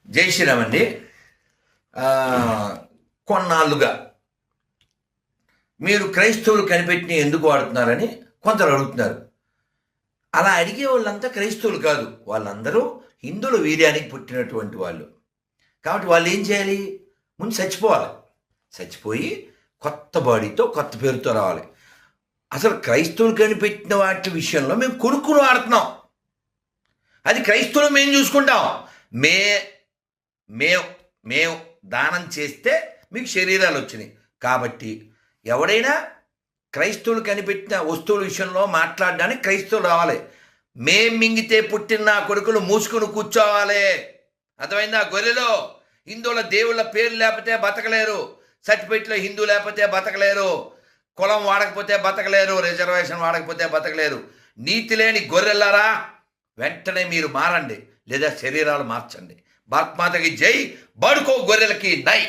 జై శ్రీరామ్ అండి. కొన్నాళ్ళుగా మీరు క్రైస్తవులు కనిపెట్టిన ఎందుకు వాడుతున్నారని కొందరు అడుగుతున్నారు. అలా అడిగే వాళ్ళంతా క్రైస్తవులు కాదు, వాళ్ళందరూ హిందువుల వీర్యానికి పుట్టినటువంటి వాళ్ళు. కాబట్టి వాళ్ళు ఏం చేయాలి? ముందు చచ్చిపోవాలి. చచ్చిపోయి కొత్త బాడీతో కొత్త పేరుతో రావాలి. అసలు క్రైస్తవులు కనిపెట్టిన వాటి విషయంలో మేము కొనుక్కుని వాడుతున్నాం. అది క్రైస్తవులు మేము చూసుకుంటాం. మేము దానం చేస్తే మీకు శరీరాలు వచ్చినాయి. కాబట్టి ఎవడైనా క్రైస్తవులు కనిపెట్టిన వస్తువుల విషయంలో మాట్లాడడానికి క్రైస్తవులు రావాలి. మేం మింగితే పుట్టిన నా కొడుకులు మూసుకుని కూర్చోవాలి. అర్థమైందా? గొర్రెలో హిందువుల దేవుళ్ళ పేరు లేకపోతే బతకలేరు. సర్టిఫికెట్లో హిందూ లేకపోతే బతకలేరు. కులం వాడకపోతే బతకలేరు. రిజర్వేషన్ వాడకపోతే బతకలేరు. నీతి లేని గొర్రెలారా, వెంటనే మీరు మారండి, లేదా శరీరాలు మార్చండి. భారత్ మాతకి జై. బడుకో గొర్రెలకి నై.